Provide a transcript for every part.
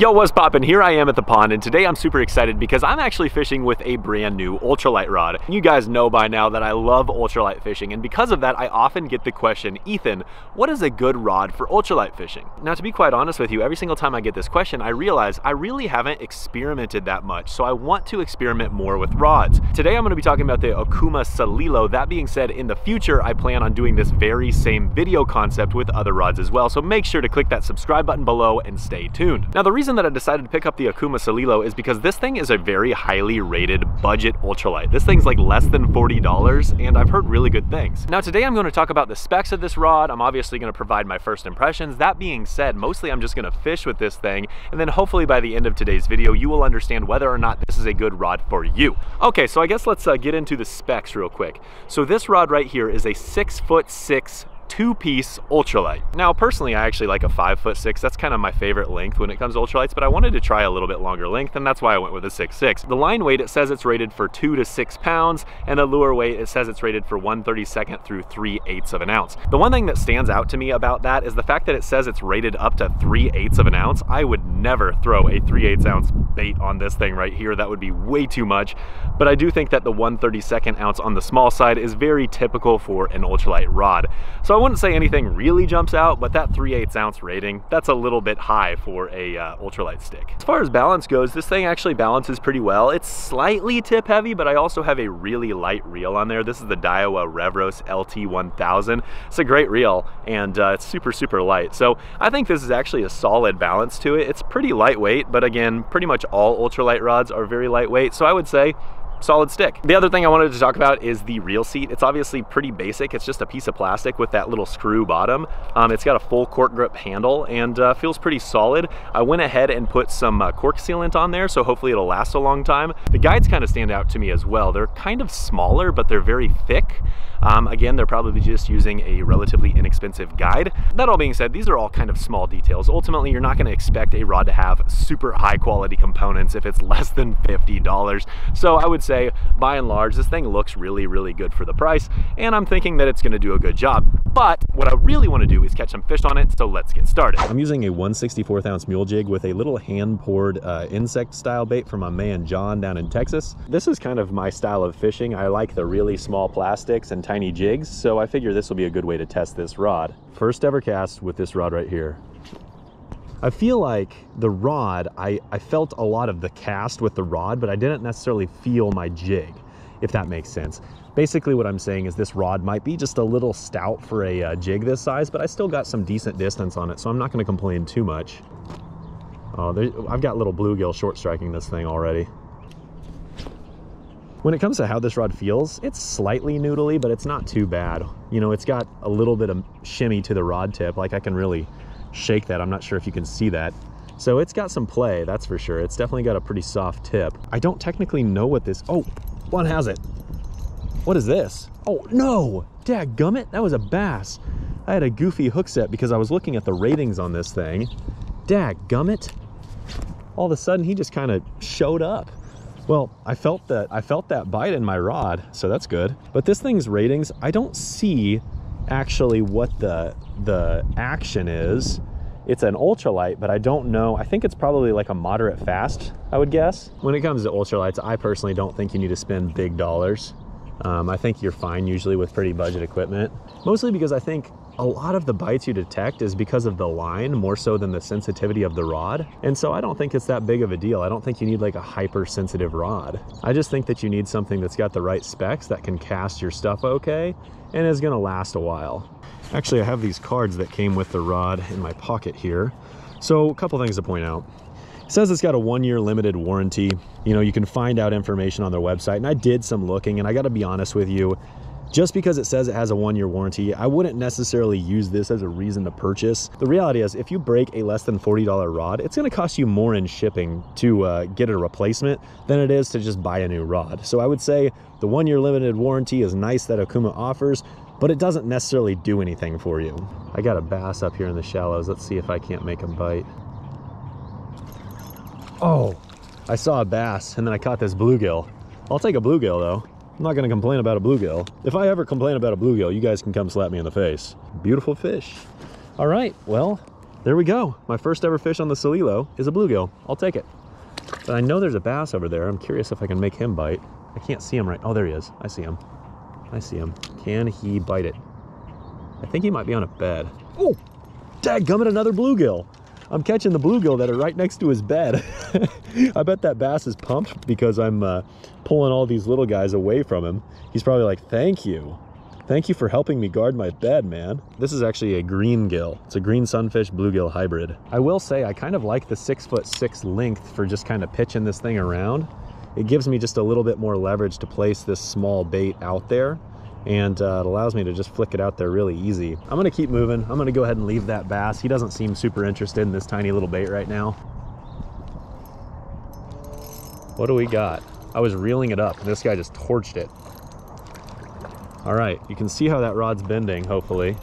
Yo, what's poppin'? Here I am at the pond, and today I'm super excited because I'm actually fishing with a brand new ultralight rod. You guys know by now that I love ultralight fishing, and because of that, I often get the question, Ethan, what is a good rod for ultralight fishing? Now, to be quite honest with you, every single time I get this question, I realize I really haven't experimented that much, so I want to experiment more with rods. Today, I'm gonna be talking about the Okuma Salilo. That being said, in the future, I plan on doing this very same video concept with other rods as well, so make sure to click that subscribe button below and stay tuned. Now, the reason that I decided to pick up the Okuma Salilo is because this thing is a very highly rated budget ultralight. This thing's like less than $40, and I've heard really good things. Now, today I'm going to talk about the specs of this rod. I'm obviously going to provide my first impressions. That being said, mostly I'm just going to fish with this thing, and then hopefully by the end of today's video, you will understand whether or not this is a good rod for you. Okay, so I guess let's get into the specs real quick. So this rod right here is a 6'6" two-piece ultralight. Now, personally, I actually like a 5'6". That's kind of my favorite length when it comes to ultralights, but I wanted to try a little bit longer length, and that's why I went with a 6'6". The line weight, it says it's rated for 2 to 6 pounds, and the lure weight, it says it's rated for 1/32 through 3/8 of an ounce. The one thing that stands out to me about that is the fact that it says it's rated up to 3/8 of an ounce. I would never throw a 3/8 ounce bait on this thing right here. That would be way too much, but I do think that the 1/32 ounce on the small side is very typical for an ultralight rod. So I wouldn't say anything really jumps out, but that 3/8 ounce rating, that's a little bit high for a ultralight stick. As far as balance goes, this thing actually balances pretty well. It's slightly tip heavy, but I also have a really light reel on there. This is the Daiwa Revros LT1000. It's a great reel, and it's super light. So I think this is actually a solid balance to it. It's pretty lightweight, but again, pretty much all ultralight rods are very lightweight, so I would say solid stick. The other thing I wanted to talk about is the reel seat. It's obviously pretty basic. It's just a piece of plastic with that little screw bottom. It's got a full cork grip handle and feels pretty solid. I went ahead and put some cork sealant on there, so hopefully it'll last a long time. The guides kind of stand out to me as well. They're kind of smaller, but they're very thick. Again, they're probably just using a relatively inexpensive guide. That all being said, these are all kind of small details. Ultimately, you're not going to expect a rod to have super high quality components if it's less than $50. So I would say, by and large, this thing looks really good for the price, and I'm thinking that it's going to do a good job. But what I really want to do is catch some fish on it, so let's get started. I'm using a 1/64 ounce mule jig with a little hand-poured insect style bait from my man John down in Texas. This is kind of my style of fishing. I like the really small plastics and tiny jigs, so I figure this will be a good way to test this rod. First ever cast with this rod right here. I feel like the rod, I felt a lot of the cast with the rod, but I didn't necessarily feel my jig, if that makes sense. Basically what I'm saying is this rod might be just a little stout for a jig this size, but I still got some decent distance on it, so I'm not gonna complain too much. I've got little bluegill short striking this thing already. When it comes to how this rod feels, it's slightly noodly, but it's not too bad. You know, it's got a little bit of shimmy to the rod tip, like I can really shake that. I'm not sure if you can see that. So it's got some play, that's for sure. It's definitely got a pretty soft tip. I don't technically know what this, oh, one has it. What is this? Oh no, dadgummit, that was a bass. I had a goofy hook set because I was looking at the ratings on this thing. Dadgummit. All of a sudden he just kind of showed up. Well, I felt that bite in my rod, so that's good. But this thing's ratings, I don't see actually what the action is. It's an ultralight, but I don't know. I think it's probably like a moderate fast, I would guess. When it comes to ultralights, I personally don't think you need to spend big dollars. I think you're fine usually with pretty budget equipment, mostly because I think a lot of the bites you detect is because of the line more so than the sensitivity of the rod. And so I don't think it's that big of a deal. I don't think you need like a hypersensitive rod. I just think that you need something that's got the right specs that can cast your stuff okay and is gonna last a while. Actually, I have these cards that came with the rod in my pocket here. So a couple things to point out. It says it's got a 1-year limited warranty. You know, you can find out information on their website, and I did some looking, and I gotta be honest with you, just because it says it has a 1-year warranty, I wouldn't necessarily use this as a reason to purchase. The reality is, if you break a less than $40 rod, it's gonna cost you more in shipping to get a replacement than it is to just buy a new rod. So I would say the 1-year limited warranty is nice that Okuma offers, but it doesn't necessarily do anything for you. I got a bass up here in the shallows. Let's see if I can't make him bite. Oh, I saw a bass and then I caught this bluegill. I'll take a bluegill though. I'm not gonna complain about a bluegill. If I ever complain about a bluegill, you guys can come slap me in the face. Beautiful fish. All right, well, there we go. My first ever fish on the Solilo is a bluegill. I'll take it. But I know there's a bass over there. I'm curious if I can make him bite. I can't see him right. Oh, there he is. I see him. I see him. Can he bite it? I think he might be on a bed. Oh, dadgummit, another bluegill. I'm catching the bluegill that are right next to his bed. I bet that bass is pumped because I'm pulling all these little guys away from him. He's probably like, thank you. Thank you for helping me guard my bed, man. This is actually a green gill. It's a green sunfish bluegill hybrid. I will say I kind of like the 6'6" length for just kind of pitching this thing around. It gives me just a little bit more leverage to place this small bait out there. And it allows me to just flick it out there really easy. I'm gonna keep moving. I'm gonna go ahead and leave that bass. He doesn't seem super interested in this tiny little bait right now. What do we got? I was reeling it up and this guy just torched it. All right, you can see how that rod's bending, hopefully.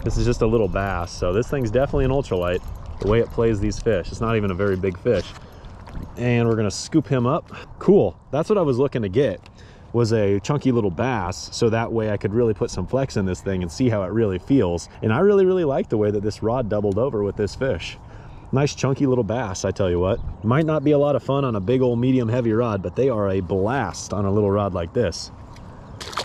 This is just a little bass, so this thing's definitely an ultralight, the way it plays these fish. It's not even a very big fish. And we're gonna scoop him up. Cool, that's what I was looking to get, was a chunky little bass, so that way I could really put some flex in this thing and see how it really feels. And I really like the way that this rod doubled over with this fish. Nice chunky little bass, I tell you what. Might not be a lot of fun on a big old medium heavy rod, but they are a blast on a little rod like this.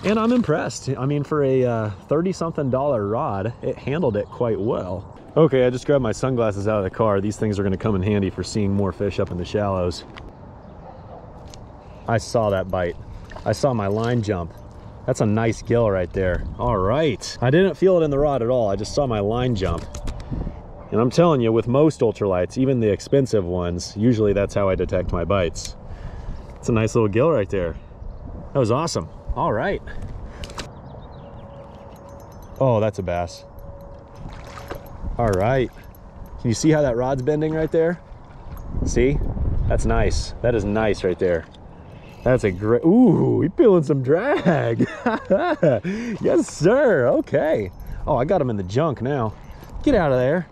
And I'm impressed. I mean, for a $30-something rod, it handled it quite well. Okay, I just grabbed my sunglasses out of the car. These things are gonna come in handy for seeing more fish up in the shallows. I saw that bite. I saw my line jump. That's a nice gill right there. All right. I didn't feel it in the rod at all. I just saw my line jump. And I'm telling you, with most ultralights, even the expensive ones, usually that's how I detect my bites. It's a nice little gill right there. That was awesome. All right. Oh, that's a bass. All right. Can you see how that rod's bending right there? See? That's nice. That is nice right there. That's a great, ooh, he's feeling some drag. Yes, sir, okay. Oh, I got him in the junk now. Get out of there.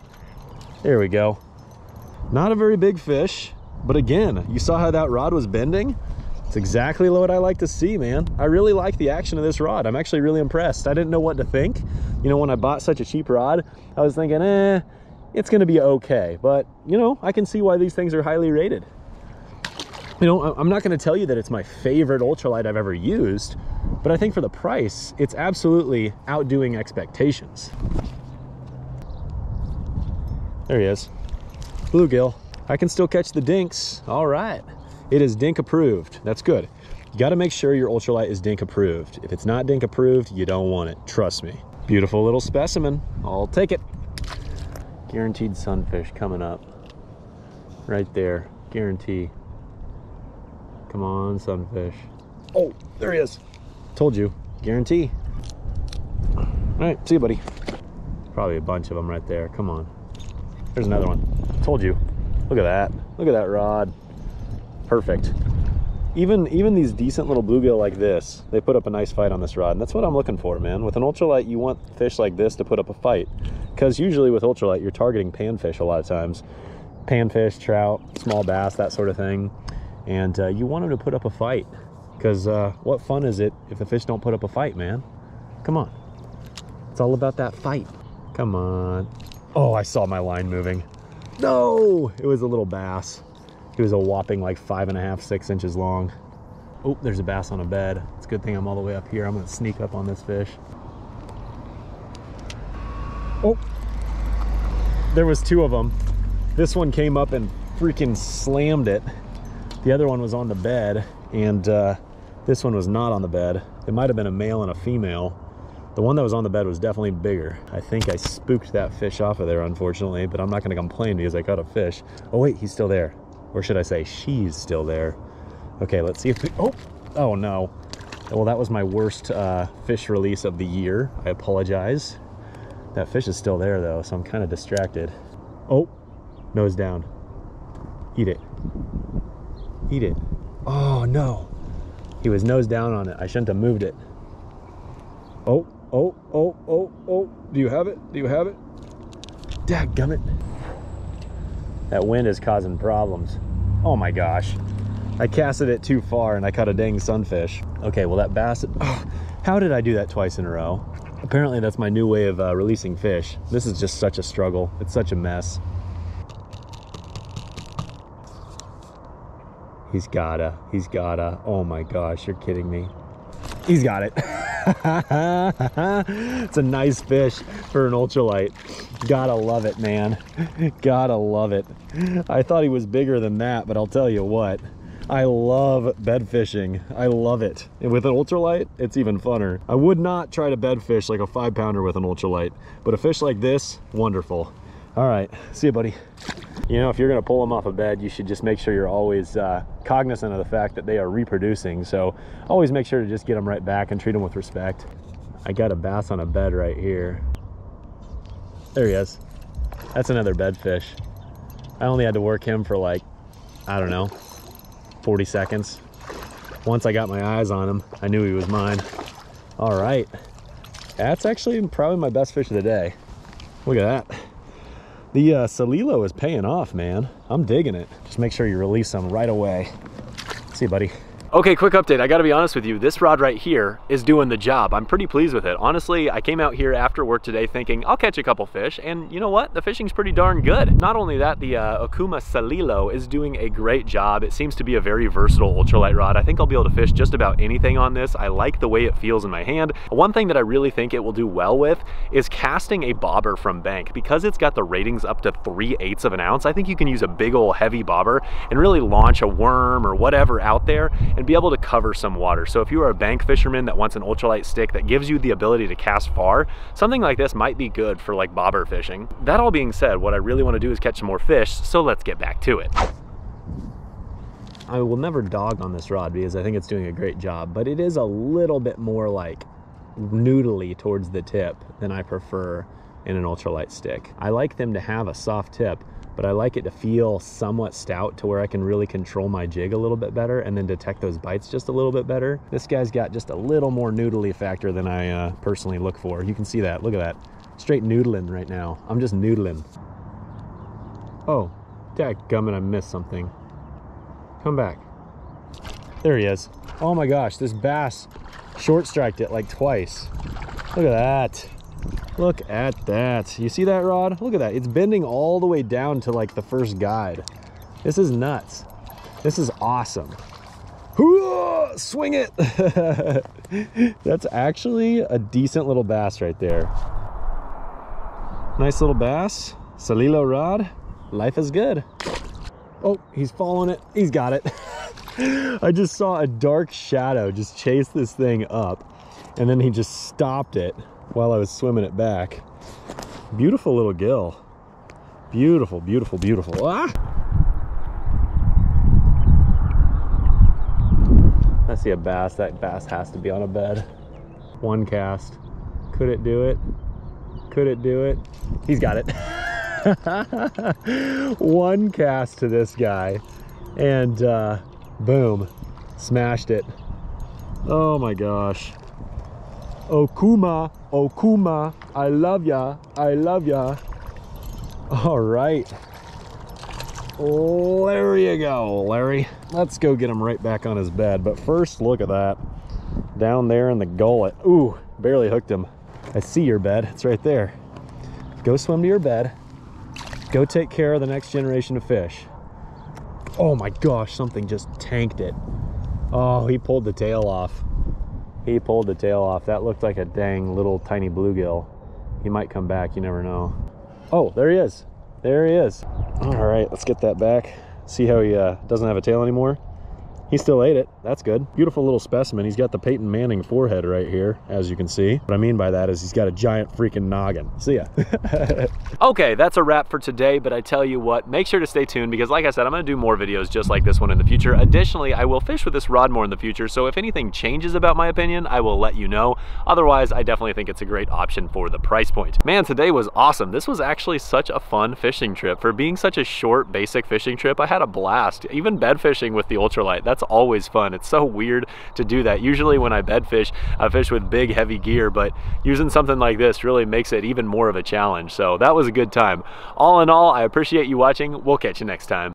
There we go. Not a very big fish, but again, you saw how that rod was bending? It's exactly what I like to see, man. I really like the action of this rod. I'm actually really impressed. I didn't know what to think. You know, when I bought such a cheap rod, I was thinking, it's gonna be okay. But, you know, I can see why these things are highly rated. You know, I'm not going to tell you that it's my favorite ultralight I've ever used, but I think for the price, it's absolutely outdoing expectations. There he is. Bluegill. I can still catch the dinks. All right. It is dink approved. That's good. You got to make sure your ultralight is dink approved. If it's not dink approved, you don't want it. Trust me. Beautiful little specimen. I'll take it. Guaranteed sunfish coming up. Right there. Guarantee. Come on, sunfish. Oh, there he is. Told you, guarantee. All right, see you, buddy. Probably a bunch of them right there. Come on. There's another one. Told you. Look at that. Look at that rod. Perfect. Even these decent little bluegill like this, they put up a nice fight on this rod. And that's what I'm looking for, man. With an ultralight, you want fish like this to put up a fight. Because usually with ultralight, you're targeting panfish a lot of times. Panfish, trout, small bass, that sort of thing. And you want them to put up a fight, because what fun is it if the fish don't put up a fight, man? Come on. It's all about that fight. Come on. Oh, I saw my line moving. No, it was a little bass. It was a whopping like 5.5, 6 inches long. Oh, there's a bass on a bed. It's a good thing I'm all the way up here. I'm gonna sneak up on this fish. Oh, there was 2 of them. This one came up and freaking slammed it. The other one was on the bed, and this one was not on the bed. It might have been a male and a female. The one that was on the bed was definitely bigger. I think I spooked that fish off of there, unfortunately, but I'm not gonna complain because I caught a fish. Oh wait, he's still there. Or should I say she's still there. Okay, let's see if we, oh no. Well, that was my worst fish release of the year. I apologize. That fish is still there though, so I'm kind of distracted. Oh, nose down. Eat it. Eat it. Oh no. He was nose down on it. I shouldn't have moved it. Oh. Do you have it? Do you have it? Dadgummit. That wind is causing problems. Oh my gosh. I casted it too far and I caught a dang sunfish. Okay, well that bass, how did I do that twice in a row? Apparently that's my new way of releasing fish. This is just such a struggle. It's such a mess. He's gotta, oh my gosh, you're kidding me. He's got it. It's a nice fish for an ultralight. Gotta love it, man. Gotta love it. I thought he was bigger than that, but I'll tell you what, I love bed fishing. I love it. And with an ultralight, it's even funner. I would not try to bed fish like a 5-pounder with an ultralight, but a fish like this, wonderful. All right, see you, buddy. You know, if you're gonna pull them off a bed, you should just make sure you're always cognizant of the fact that they are reproducing. So always make sure to just get them right back and treat them with respect. I got a bass on a bed right here. There he is. That's another bed fish. I only had to work him for like, I don't know, 40 seconds. Once I got my eyes on him, I knew he was mine. All right, that's actually probably my best fish of the day. Look at that. The Salilo is paying off, man. I'm digging it. Just make sure you release them right away. See you, buddy. Okay, quick update. I gotta be honest with you, this rod right here is doing the job. I'm pretty pleased with it. Honestly, I came out here after work today thinking I'll catch a couple fish, and you know what? The fishing's pretty darn good. Not only that, the Okuma Salilo is doing a great job. It seems to be a very versatile ultralight rod. I think I'll be able to fish just about anything on this. I like the way it feels in my hand. One thing that I really think it will do well with is casting a bobber from bank. Because it's got the ratings up to 3/8 of an ounce, I think you can use a big old heavy bobber and really launch a worm or whatever out there and be able to cover some water. So if you are a bank fisherman that wants an ultralight stick that gives you the ability to cast far, something like this might be good for like bobber fishing. That all being said, what I really want to do is catch some more fish, so let's get back to it. I will never dog on this rod because I think it's doing a great job, but it is a little bit more like noodly towards the tip than I prefer in an ultralight stick. I like them to have a soft tip, but I like it to feel somewhat stout to where I can really control my jig a little bit better and then detect those bites just a little bit better. This guy's got just a little more noodly factor than I personally look for. You can see that, look at that. Straight noodling right now. I'm just noodling. Oh, dadgummit, I missed something. Come back. There he is. Oh my gosh, this bass short striked it like twice. Look at that. Look at that. You see that rod? Look at that. It's bending all the way down to like the first guide. This is nuts. This is awesome. Swing it. That's actually a decent little bass right there. Nice little bass. Salilo rod. Life is good. Oh, he's following it. He's got it. I just saw a dark shadow just chase this thing up, and then he just stopped it while I was swimming it back. Beautiful little gill. Beautiful, beautiful, beautiful. Ah! I see a bass. That bass has to be on a bed. One cast. Could it do it? Could it do it? He's got it. One cast to this guy, and boom, smashed it. Oh my gosh. Okuma, Okuma, I love ya, I love ya. All right, there you go, Larry. Let's go get him right back on his bed. But first, look at that. Down there in the gullet. Ooh, barely hooked him. I see your bed, it's right there. Go swim to your bed. Go take care of the next generation of fish. Oh my gosh, something just tanked it. Oh, he pulled the tail off. He pulled the tail off. That looked like a dang little tiny bluegill. He might come back, you never know. Oh, there he is. There he is. All right, let's get that back. See how he doesn't have a tail anymore? He still ate it. That's good. Beautiful little specimen. He's got the Peyton Manning forehead right here, as you can see. What I mean by that is he's got a giant freaking noggin. See ya. Okay, that's a wrap for today, but I tell you what, make sure to stay tuned because like I said, I'm gonna do more videos just like this one in the future. Additionally, I will fish with this rod more in the future, so if anything changes about my opinion, I will let you know. Otherwise, I definitely think it's a great option for the price point. Man, today was awesome. This was actually such a fun fishing trip. For being such a short, basic fishing trip, I had a blast. Even bed fishing with the ultralight, that's always fun. It's so weird to do that. Usually when I bed fish, I fish with big heavy gear, but using something like this really makes it even more of a challenge. So that was a good time. All in all, I appreciate you watching. We'll catch you next time.